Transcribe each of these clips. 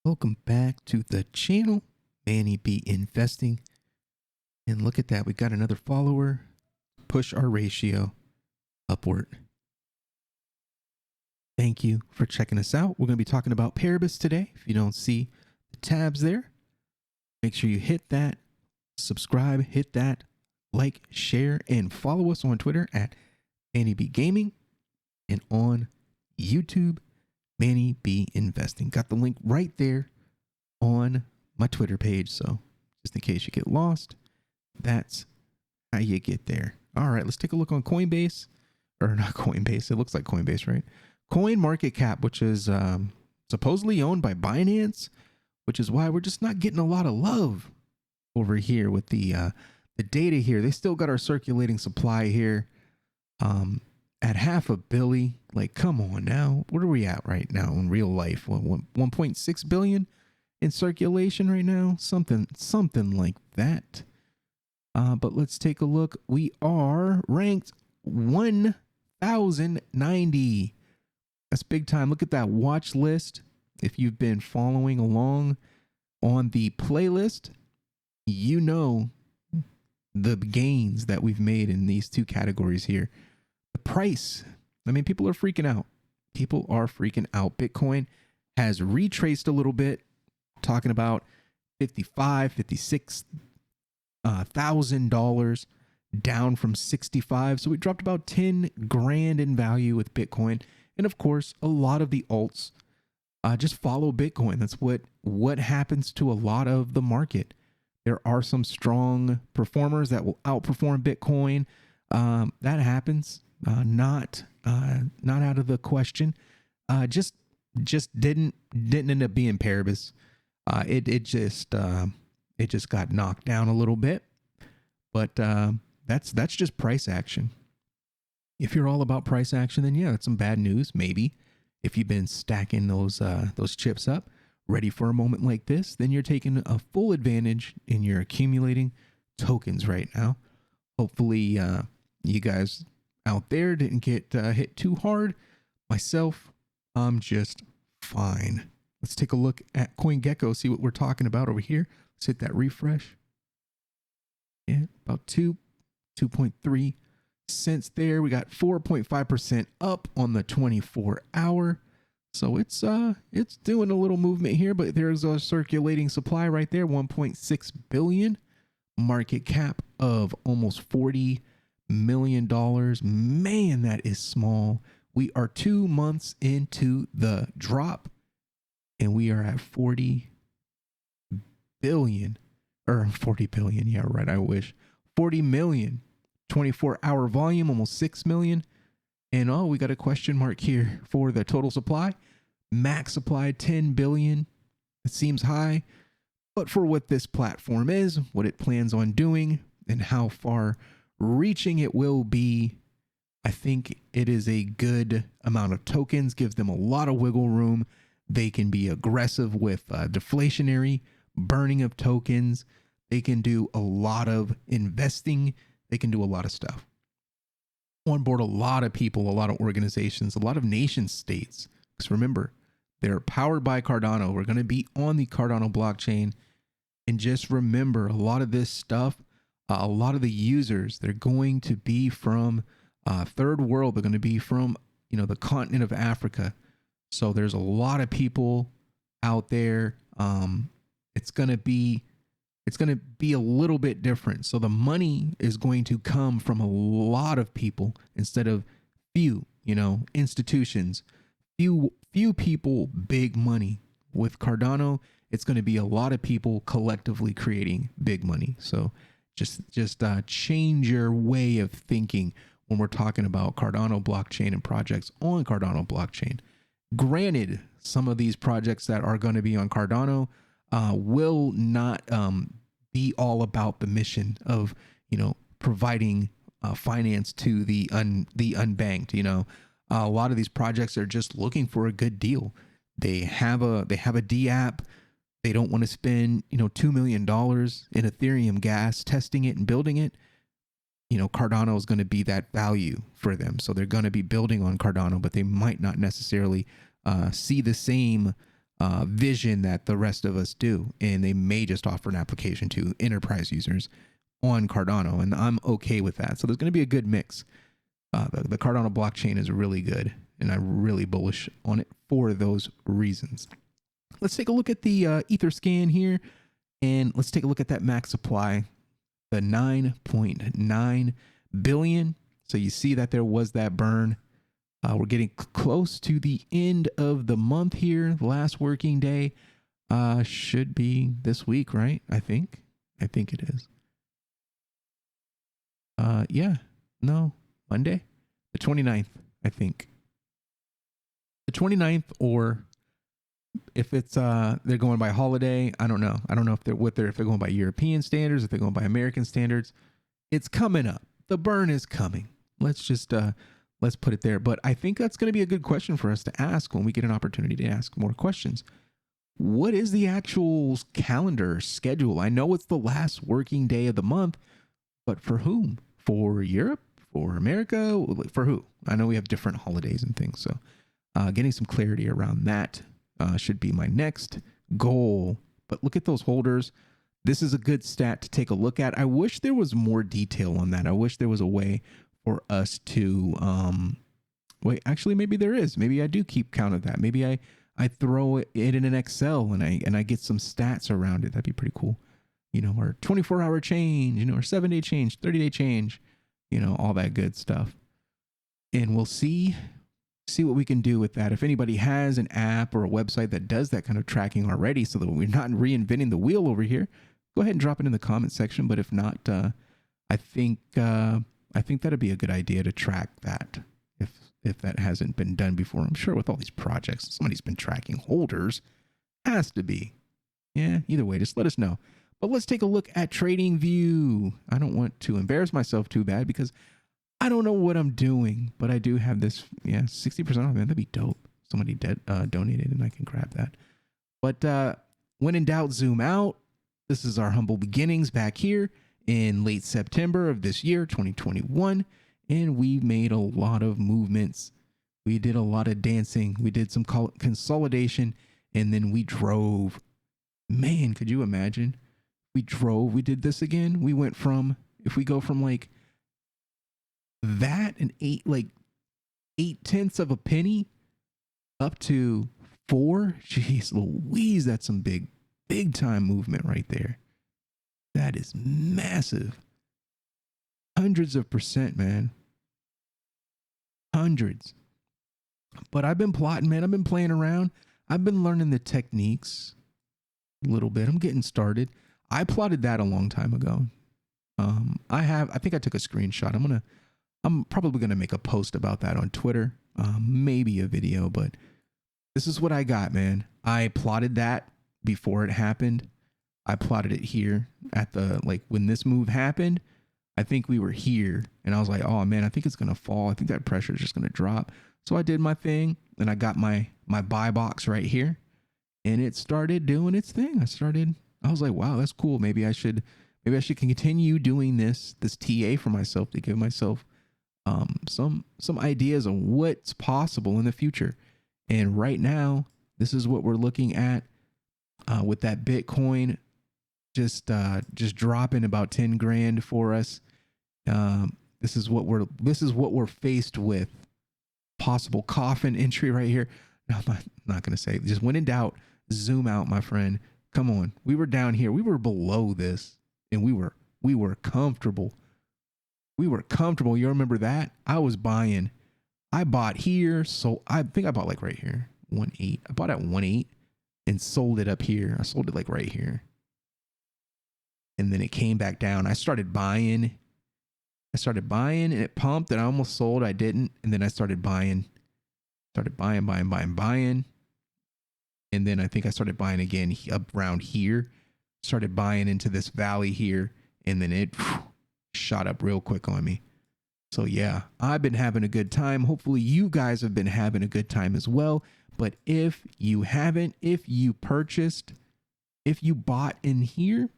Welcome back to the channel, Manny B Investing. And look at that, we got another follower. Push our ratio upward. Thank you for checking us out. We're going to be talking about Paribus today. If you don't see the tabs there, make sure you hit that, subscribe, hit that, like, share, and follow us on Twitter at Manny B Gaming and on YouTube, Manny B Investing. Got the link right there on my Twitter page. So just in case you get lost, that's how you get there. All right, let's take a look on Coinbase, or not Coinbase. It looks like Coinbase, right? Coin market cap, which is supposedly owned by Binance, which is why we're just not getting a lot of love over here with the data here. They still got our circulating supply here at $500 million. Like, come on now. What are we at right now in real life? 1.6 billion in circulation right now? Something like that. But let's take a look. We are ranked 1,090. That's big time. Look at that watch list. If you've been following along on the playlist, you know the gains that we've made in these two categories here. The price, I mean, people are freaking out. People are freaking out. Bitcoin has retraced a little bit, talking about $56,000 down from 65. So we dropped about 10 grand in value with Bitcoin. And of course, a lot of the alts just follow Bitcoin. That's what happens to a lot of the market. There are some strong performers that will outperform Bitcoin. That happens. Not out of the question. Just didn't end up being Paribus. It just got knocked down a little bit. But that's just price action. If you're all about price action, then yeah, that's some bad news. Maybe if you've been stacking those chips up, ready for a moment like this, then you're taking a full advantage and you're accumulating tokens right now. Hopefully, you guys out there didn't get hit too hard. Myself, I'm just fine. Let's take a look at CoinGecko, see what we're talking about over here. Let's hit that refresh. Yeah, about 2.3 cents there. We got 4.5% up on the 24-hour. So it's doing a little movement here, but there's a circulating supply right there, 1.6 billion, market cap of almost $40 million. Man, that is small. We are 2 months into the drop and we are at 40 billion, or 40 billion. Yeah, right. I wish 40 million, 24-hour volume, almost 6 million. And oh, we got a question mark here for the total supply. Max supply, 10 billion. It seems high, but for what this platform is, what it plans on doing, and how far reaching it will be, I think it is a good amount of tokens, gives them a lot of wiggle room. They can be aggressive with deflationary burning of tokens. They can do a lot of investing. They can do a lot of stuff. Onboard a lot of people, a lot of organizations, a lot of nation states. Because remember, they're powered by Cardano. We're going to be on the Cardano blockchain. And just remember, a lot of this stuff, a lot of the users, they're going to be from third world. They're going to be from, the continent of Africa. So there's a lot of people out there. It's going to be a little bit different. So the money is going to come from a lot of people instead of few, institutions, few people, big money. With Cardano, it's going to be a lot of people collectively creating big money. So just change your way of thinking when we're talking about Cardano blockchain and projects on Cardano blockchain. Granted, some of these projects that are going to be on Cardano will not be all about the mission of providing finance to the unbanked. A lot of these projects are just looking for a good deal. They have a D app. They don't want to spend $2 million in Ethereum gas testing it and building it. Cardano is going to be that value for them, so they're going to be building on Cardano, but they might not necessarily see the same vision that the rest of us do, and they may just offer an application to enterprise users on Cardano, and I'm okay with that. So there's going to be a good mix. The Cardano blockchain is really good, and I'm really bullish on it for those reasons. Let's take a look at the Etherscan here, and let's take a look at that max supply, the 9.9 billion. So you see that there was that burn. We're getting close to the end of the month here. The last working day should be this week, right? I think it is. Monday, the 29th, I think. The 29th, or if it's they're going by holiday, I don't know. I don't know if they're going by European standards, if they're going by American standards. It's coming up. The burn is coming. Let's just let's put it there. But I think that's going to be a good question for us to ask when we get an opportunity to ask more questions. What is the actual calendar schedule? I know it's the last working day of the month, but for whom? For Europe? For America? For who? I know we have different holidays and things. So getting some clarity around that should be my next goal. But look at those holders. This is a good stat to take a look at. I wish there was more detail on that. I wish there was a way for us to wait, actually maybe there is. Maybe I do keep count of that. Maybe I throw it in an Excel and I get some stats around it. That'd be pretty cool. Or 24-hour change, or 7-day change, 30-day change, all that good stuff. And we'll see what we can do with that. If anybody has an app or a website that does that kind of tracking already, so that we're not reinventing the wheel over here, go ahead and drop it in the comment section. But if not, I think that'd be a good idea to track that if that hasn't been done before. I'm sure with all these projects, somebody's been tracking holders. Has to be. Yeah, either way, just let us know. But let's take a look at TradingView. I don't want to embarrass myself too bad because I don't know what I'm doing, but I do have this, 60% off. Man, that'd be dope. Somebody donated and I can grab that. But when in doubt, zoom out. This is our humble beginnings back here in late September of this year, 2021. And we made a lot of movements. We did a lot of dancing. We did some consolidation, and then we drove. Man, could you imagine? We drove. We did this again. We went from, if we go from like that and 8/10 of a penny up to 4. Jeez Louise, that's some big time movement right there. That is massive. Hundreds of percent, man. Hundreds. But I've been plotting, man. I've been playing around. I've been learning the techniques a little bit. I'm getting started. I plotted that a long time ago. I think I took a screenshot. I'm probably gonna make a post about that on Twitter. Maybe a video, but this is what I got, man. I plotted that before it happened. I plotted it here at when this move happened. I think we were here, and I was like, oh man, I think it's gonna fall. I think that pressure is just gonna drop. So I did my thing, and I got my buy box right here, and it started doing its thing. I was like, wow, that's cool. Maybe I should continue doing this TA for myself to give myself some ideas on what's possible in the future. And right now, this is what we're looking at with that Bitcoin just dropping about 10 grand for us. This is what we're faced with. Possible coffin entry right here. No, I'm not gonna say. Just when in doubt, zoom out, my friend. Come on. We were down here. We were below this, and we were comfortable. We were comfortable. You remember that? I was buying. I bought here. So I think I bought like right here. 1.8. I bought at 1.8 and sold it up here. I sold it like right here. And then it came back down. I started buying and it pumped and I almost sold. I didn't. And then I started buying. And then I think I started buying again up around here. Started buying into this valley here. And then it shot up real quick on me. So yeah, I've been having a good time. Hopefully you guys have been having a good time as well. But if you haven't, if you purchased, if you bought in here,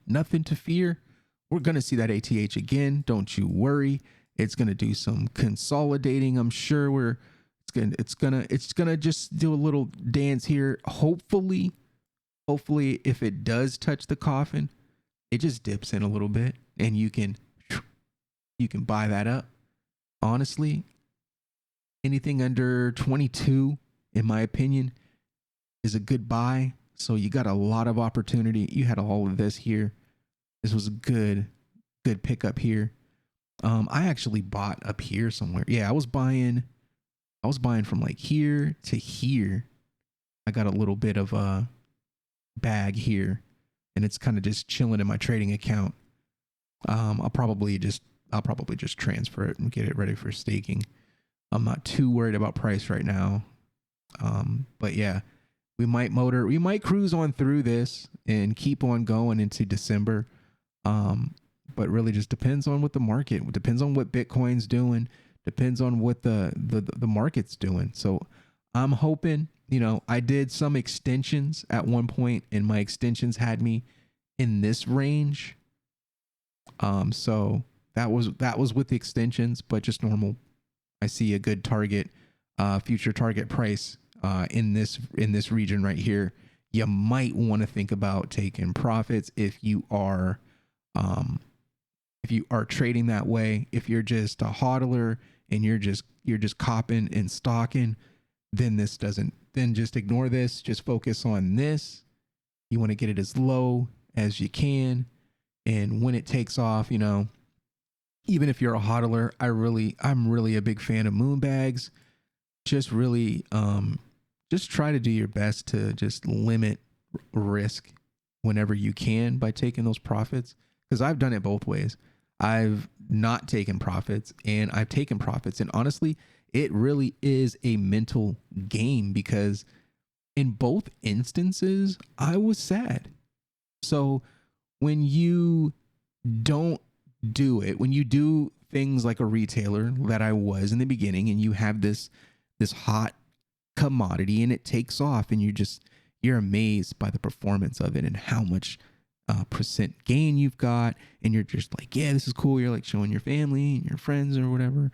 nothing to fear. We're going to see that ATH again. Don't you worry. It's going to do some consolidating. I'm sure It's gonna just do a little dance here. Hopefully, if it does touch the coffin, it just dips in a little bit, and you can buy that up. Honestly, anything under 22, in my opinion, is a good buy. So you got a lot of opportunity. You had all of this here. This was a good pickup here. I actually bought up here somewhere. Yeah, I was buying from like here to here. I got a little bit of a bag here, and it's kind of just chilling in my trading account. I'll probably just transfer it and get it ready for staking. I'm not too worried about price right now. But yeah, we might cruise on through this and keep on going into December. But really just depends on what the market, depends on what Bitcoin's doing, depends on what the market's doing. So I'm hoping, I did some extensions at one point, and my extensions had me in this range. So that was with the extensions, but just normal. I see a good target, future target price, in this region right here. You might want to think about taking profits if you are trading that way. If you're just a hodler and you're just copping and stocking, then just ignore this. Just focus on this. You want to get it as low as you can. And when it takes off, even if you're a hodler, I'm really a big fan of moon bags. Just really, just try to do your best to just limit risk whenever you can by taking those profits. Because I've done it both ways. I've not taken profits and I've taken profits. And honestly, it really is a mental game, because in both instances, I was sad. So when you don't do it, when you do things like a retailer that I was in the beginning, and you have this hot commodity and it takes off, and you're amazed by the performance of it and how much percent gain you've got, and you're just like, yeah, this is cool. You're like showing your family and your friends or whatever.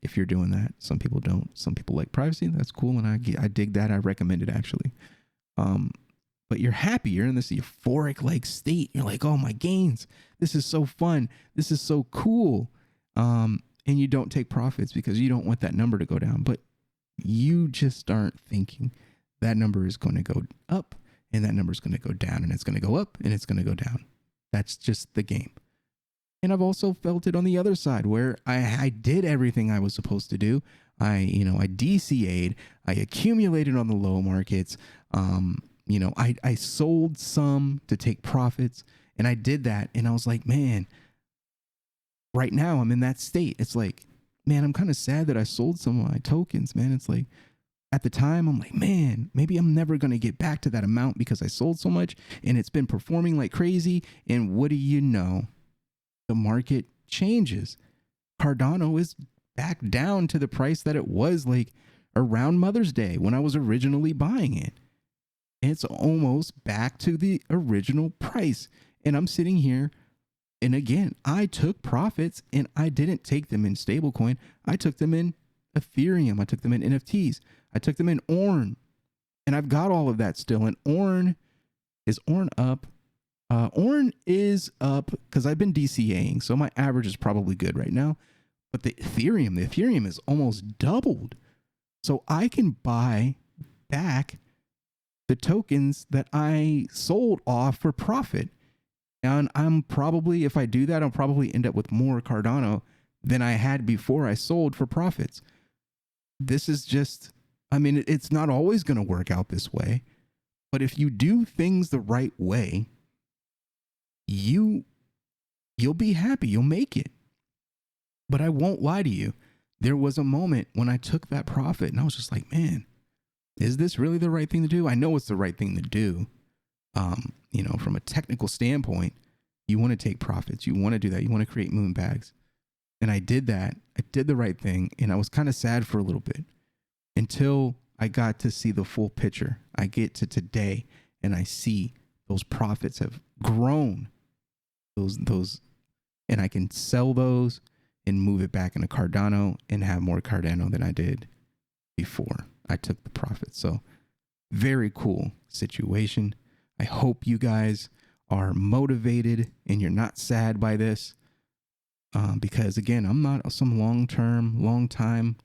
If you're doing that, some people don't. Some people like privacy. That's cool, and I dig that. I recommend it actually. But you're happy. You're in this euphoric like state. You're like, oh, my gains. This is so fun. This is so cool. And you don't take profits because you don't want that number to go down. But you just aren't thinking that number is going to go up, and that number is going to go down, and it's going to go up, and it's going to go down. That's just the game. And I've also felt it on the other side, where I did everything I was supposed to do. I DCA'd, I accumulated on the low markets. I sold some to take profits, and I did that. And I was like, man, right now I'm in that state. It's like, man, I'm kind of sad that I sold some of my tokens, man. It's like, at the time, I'm like, man, maybe I'm never going to get back to that amount because I sold so much and it's been performing like crazy. And what do you know? The market changes. Cardano is back down to the price that it was like around Mother's Day when I was originally buying it. It's almost back to the original price. And I'm sitting here, and again, I took profits, and I didn't take them in stablecoin. I took them in Ethereum. I took them in NFTs. I took them in ORN. And I've got all of that still. And ORN up? ORN is up because I've been DCAing, so my average is probably good right now. But the Ethereum is almost doubled. So I can buy back the tokens that I sold off for profit. And I'm probably, if I do that, I'll probably end up with more Cardano than I had before I sold for profits. This is just, it's not always going to work out this way. But if you do things the right way, you'll be happy. You'll make it. But I won't lie to you. There was a moment when I took that profit and I was just like, man, is this really the right thing to do? I know it's the right thing to do. From a technical standpoint, you want to take profits. You want to do that. You want to create moon bags. And I did that. I did the right thing. And I was kind of sad for a little bit until I got to see the full picture. I get to today and I see those profits have grown. Those, and I can sell those and move it back into Cardano and have more Cardano than I did before I took the profit. So very cool situation. I hope you guys are motivated and you're not sad by this. Because again, I'm not some long time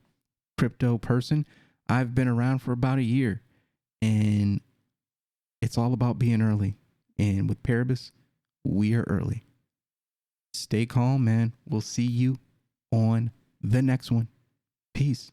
crypto person. I've been around for about a year, and it's all about being early. And with Paribus, we are early. Stay calm, man. We'll see you on the next one. Peace.